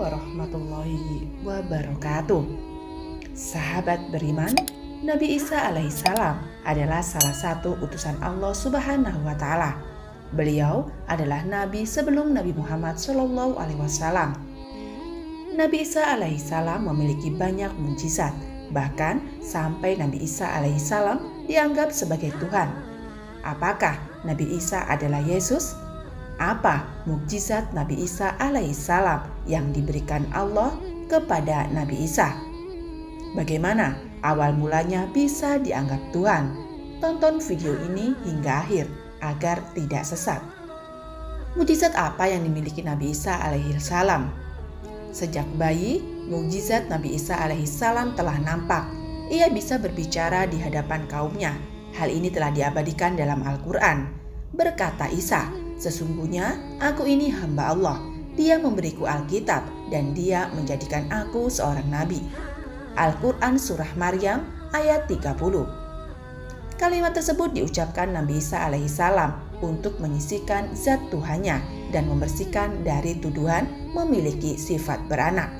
warahmatullahi wabarakatuh. Sahabat beriman, Nabi Isa alaihissalam adalah salah satu utusan Allah Subhanahu wa Ta'ala. Beliau adalah nabi sebelum Nabi Muhammad SAW. Nabi Isa alaihissalam memiliki banyak mukjizat, bahkan sampai Nabi Isa alaihissalam dianggap sebagai Tuhan. Apakah Nabi Isa adalah Yesus? Apa mukjizat Nabi Isa alaihissalam yang diberikan Allah kepada Nabi Isa? Bagaimana awal mulanya bisa dianggap Tuhan? Tonton video ini hingga akhir agar tidak sesat. Mukjizat apa yang dimiliki Nabi Isa alaihissalam? Sejak bayi, mukjizat Nabi Isa alaihissalam telah nampak. Ia bisa berbicara di hadapan kaumnya. Hal ini telah diabadikan dalam Al-Quran. Berkata Isa, "Sesungguhnya aku ini hamba Allah. Dia memberiku Alkitab dan dia menjadikan aku seorang nabi." Al-Quran Surah Maryam ayat 30. Kalimat tersebut diucapkan Nabi Isa alaihissalam untuk menyisikan zat Tuhannya dan membersihkan dari tuduhan memiliki sifat beranak.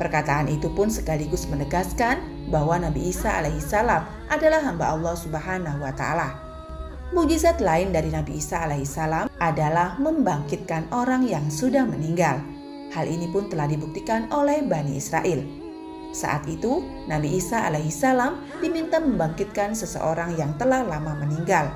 Perkataan itu pun sekaligus menegaskan bahwa Nabi Isa alaihissalam adalah hamba Allah Subhanahu wa Ta'ala. Mukjizat lain dari Nabi Isa alaihissalam adalah membangkitkan orang yang sudah meninggal. Hal ini pun telah dibuktikan oleh Bani Israel. Saat itu, Nabi Isa alaihissalam diminta membangkitkan seseorang yang telah lama meninggal.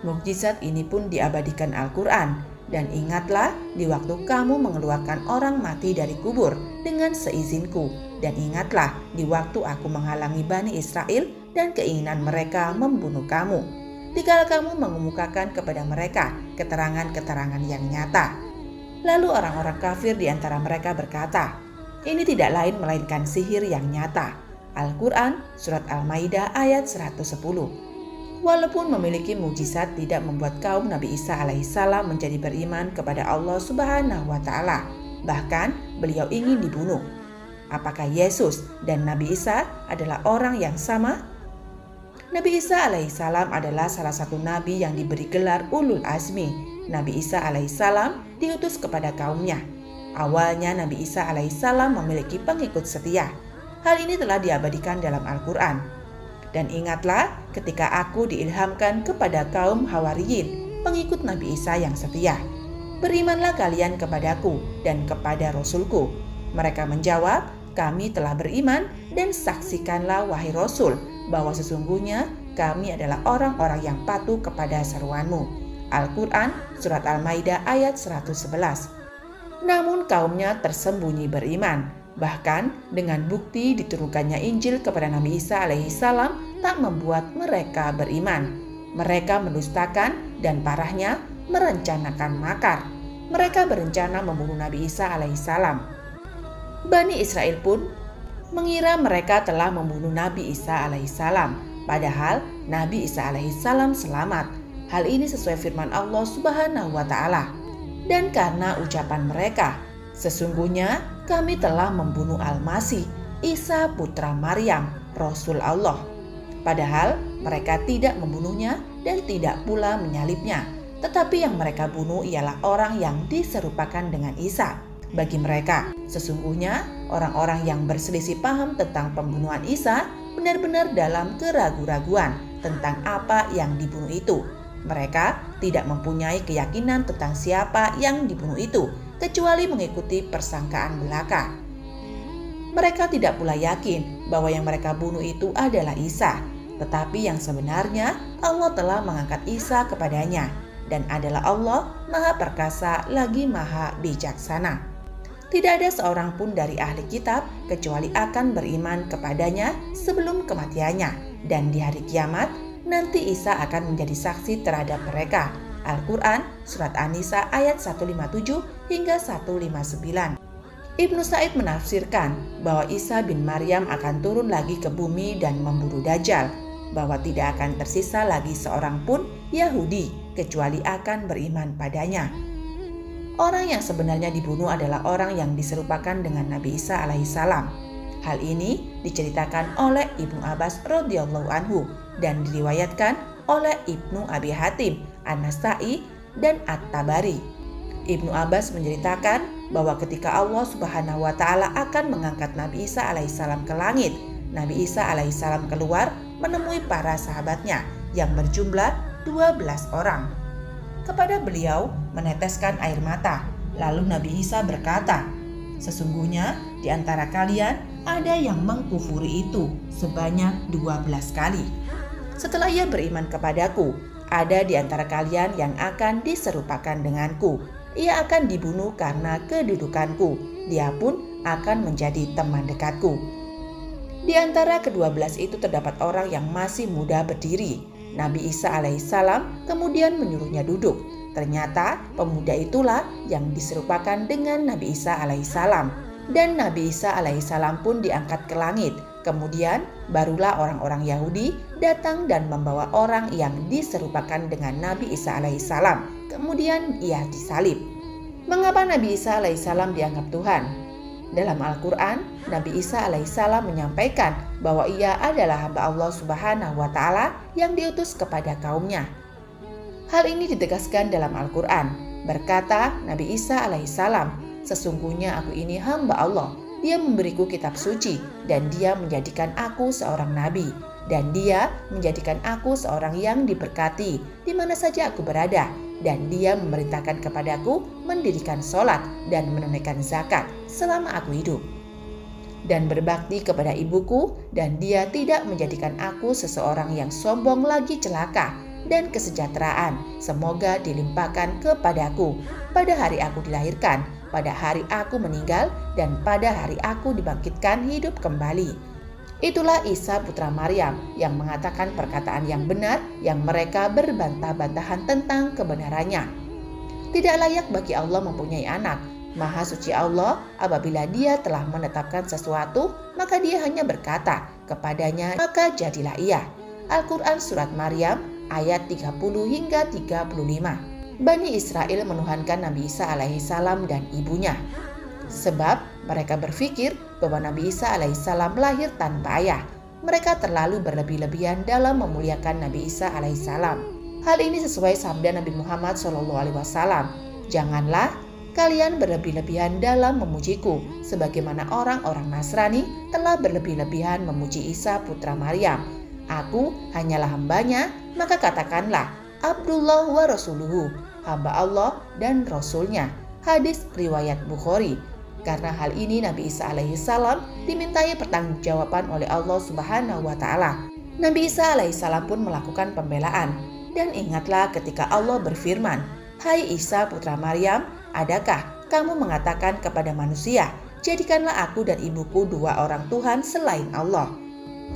Mukjizat ini pun diabadikan Al-Quran. Dan ingatlah di waktu kamu mengeluarkan orang mati dari kubur dengan seizinku. Dan ingatlah di waktu aku menghalangi Bani Israel dan keinginan mereka membunuh kamu. Dikala kamu mengemukakan kepada mereka keterangan-keterangan yang nyata. Lalu orang-orang kafir di antara mereka berkata, "Ini tidak lain melainkan sihir yang nyata." Al-Quran Surat Al-Maidah ayat 110. Walaupun memiliki mukjizat tidak membuat kaum Nabi Isa alaihissalam menjadi beriman kepada Allah Subhanahu wa Ta'ala. Bahkan beliau ingin dibunuh. Apakah Yesus dan Nabi Isa adalah orang yang sama? Nabi Isa alaihissalam adalah salah satu nabi yang diberi gelar Ulul Azmi. Nabi Isa alaihissalam diutus kepada kaumnya. Awalnya Nabi Isa alaihissalam memiliki pengikut setia. Hal ini telah diabadikan dalam Al-Quran. Dan ingatlah ketika aku diilhamkan kepada kaum Hawariyin, pengikut Nabi Isa yang setia. Berimanlah kalian kepadaku dan kepada Rasulku. Mereka menjawab, "Kami telah beriman dan saksikanlah wahai Rasul bahwa sesungguhnya kami adalah orang-orang yang patuh kepada seruanmu." Al-Quran Surat Al-Maidah ayat 111. Namun kaumnya tersembunyi beriman. Bahkan dengan bukti diturunkannya Injil kepada Nabi Isa alaihissalam tak membuat mereka beriman. Mereka mendustakan dan parahnya merencanakan makar. Mereka berencana membunuh Nabi Isa alaihissalam. Bani Israel pun mengira mereka telah membunuh Nabi Isa alaihissalam, padahal Nabi Isa alaihissalam selamat. Hal ini sesuai firman Allah Subhanahu wa Ta'ala. Dan karena ucapan mereka, "Sesungguhnya kami telah membunuh Al-Masih, Isa putra Maryam, Rasul Allah." Padahal mereka tidak membunuhnya dan tidak pula menyalibnya, tetapi yang mereka bunuh ialah orang yang diserupakan dengan Isa. Bagi mereka, sesungguhnya orang-orang yang berselisih paham tentang pembunuhan Isa benar-benar dalam keraguan-raguan tentang apa yang dibunuh itu. Mereka tidak mempunyai keyakinan tentang siapa yang dibunuh itu, kecuali mengikuti persangkaan belaka. Mereka tidak pula yakin bahwa yang mereka bunuh itu adalah Isa, tetapi yang sebenarnya Allah telah mengangkat Isa kepadanya, dan adalah Allah Maha Perkasa lagi Maha Bijaksana. Tidak ada seorang pun dari ahli kitab kecuali akan beriman kepadanya sebelum kematiannya, dan di hari kiamat nanti Isa akan menjadi saksi terhadap mereka. Al-Quran Surat An-Nisa ayat 157 hingga 159. Ibnu Sa'id menafsirkan bahwa Isa bin Maryam akan turun lagi ke bumi dan membunuh Dajjal, bahwa tidak akan tersisa lagi seorang pun Yahudi kecuali akan beriman padanya. Orang yang sebenarnya dibunuh adalah orang yang diserupakan dengan Nabi Isa alaihissalam. Hal ini diceritakan oleh Ibnu Abbas radhiyallahu anhu dan diriwayatkan oleh Ibnu Abi Hatim, An-Nasai, dan At-Tabari. Ibnu Abbas menceritakan bahwa ketika Allah Subhanahu wa Ta'ala akan mengangkat Nabi Isa alaihissalam ke langit, Nabi Isa alaihissalam keluar menemui para sahabatnya yang berjumlah 12 orang. Kepada beliau meneteskan air mata, lalu Nabi Isa berkata, "Sesungguhnya di antara kalian ada yang mengkufuri itu sebanyak 12 kali. Setelah ia beriman kepadaku, ada di antara kalian yang akan diserupakan denganku. Ia akan dibunuh karena kedudukanku. Dia pun akan menjadi teman dekatku." Di antara ke-12 itu terdapat orang yang masih muda berdiri. Nabi Isa alaihissalam kemudian menyuruhnya duduk. Ternyata pemuda itulah yang diserupakan dengan Nabi Isa alaihissalam. Dan Nabi Isa alaihissalam pun diangkat ke langit. Kemudian barulah orang-orang Yahudi datang dan membawa orang yang diserupakan dengan Nabi Isa alaihissalam. Kemudian ia disalib. Mengapa Nabi Isa alaihissalam dianggap Tuhan? Dalam Al-Quran, Nabi Isa alaihissalam menyampaikan bahwa ia adalah hamba Allah Subhanahu wa Ta'ala yang diutus kepada kaumnya. Hal ini ditegaskan dalam Al-Quran. Berkata Nabi Isa alaihissalam, "Sesungguhnya aku ini hamba Allah. Dia memberiku kitab suci dan dia menjadikan aku seorang nabi. Dan dia menjadikan aku seorang yang diberkati di mana saja aku berada. Dan dia memerintahkan kepadaku mendirikan sholat dan menunaikan zakat selama aku hidup. Dan berbakti kepada ibuku, dan dia tidak menjadikan aku seseorang yang sombong lagi celaka. Dan kesejahteraan semoga dilimpahkan kepadaku pada hari aku dilahirkan, pada hari aku meninggal, dan pada hari aku dibangkitkan hidup kembali." Itulah Isa putra Maryam yang mengatakan perkataan yang benar yang mereka berbantah-bantahan tentang kebenarannya. Tidak layak bagi Allah mempunyai anak. Maha suci Allah, apabila dia telah menetapkan sesuatu, maka dia hanya berkata kepadanya, maka jadilah ia. Al-Quran Surat Maryam ayat 30 hingga 35. Bani Israel menuhankan Nabi Isa alaihissalam dan ibunya. Sebab mereka berpikir bahwa Nabi Isa alaihissalam lahir tanpa ayah. Mereka terlalu berlebih-lebihan dalam memuliakan Nabi Isa alaihissalam. Hal ini sesuai sabda Nabi Muhammad SAW, "Janganlah kalian berlebih-lebihan dalam memujiku, sebagaimana orang-orang Nasrani telah berlebih-lebihan memuji Isa putra Maryam. Aku hanyalah hambanya, maka katakanlah, Abdullah wa Rasuluhu, hamba Allah dan Rasulnya." Hadis riwayat Bukhari. Karena hal ini Nabi Isa alaihissalam dimintai pertanggungjawaban oleh Allah Subhanahu wa Ta'ala. Nabi Isa alaihissalam pun melakukan pembelaan. Dan ingatlah ketika Allah berfirman, "Hai Isa putra Maryam, adakah kamu mengatakan kepada manusia, jadikanlah aku dan ibuku dua orang Tuhan selain Allah?"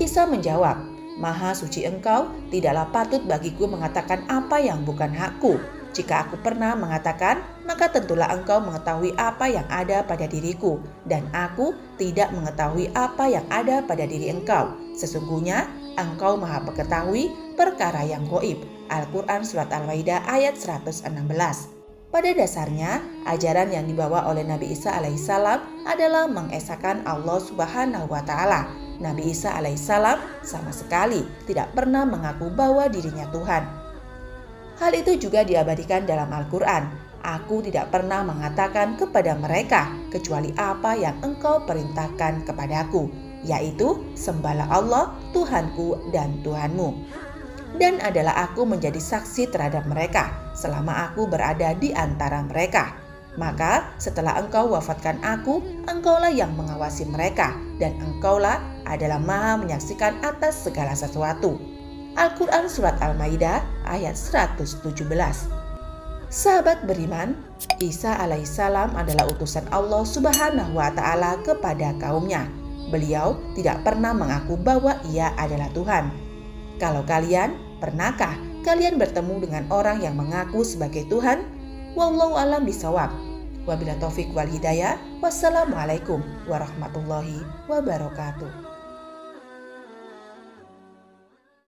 Isa menjawab, "Maha suci engkau, tidaklah patut bagiku mengatakan apa yang bukan hakku. Jika aku pernah mengatakan, maka tentulah engkau mengetahui apa yang ada pada diriku, dan aku tidak mengetahui apa yang ada pada diri engkau. Sesungguhnya engkau maha mengetahui perkara yang gaib." Al-Quran Surat Al-Maidah ayat 116. Pada dasarnya, ajaran yang dibawa oleh Nabi Isa alaihissalam adalah mengesahkan Allah Subhanahu wa Ta'ala. Nabi Isa alaihissalam sama sekali tidak pernah mengaku bahwa dirinya Tuhan. Hal itu juga diabadikan dalam Al-Quran. "Aku tidak pernah mengatakan kepada mereka kecuali apa yang engkau perintahkan kepadaku, yaitu sembahlah Allah, Tuhanku dan Tuhanmu. Dan adalah aku menjadi saksi terhadap mereka selama aku berada di antara mereka. Maka setelah engkau wafatkan aku, engkaulah yang mengawasi mereka, dan engkaulah adalah maha menyaksikan atas segala sesuatu." Al-Quran Surat Al-Maidah ayat 117. Sahabat beriman, Isa alaihissalam adalah utusan Allah Subhanahu wa Ta'ala kepada kaumnya. Beliau tidak pernah mengaku bahwa ia adalah Tuhan. Kalau kalian, pernahkah kalian bertemu dengan orang yang mengaku sebagai Tuhan? Wallahu a'lam bishawab. Wabillahi taufik wal hidayah. Wassalamualaikum warahmatullahi wabarakatuh.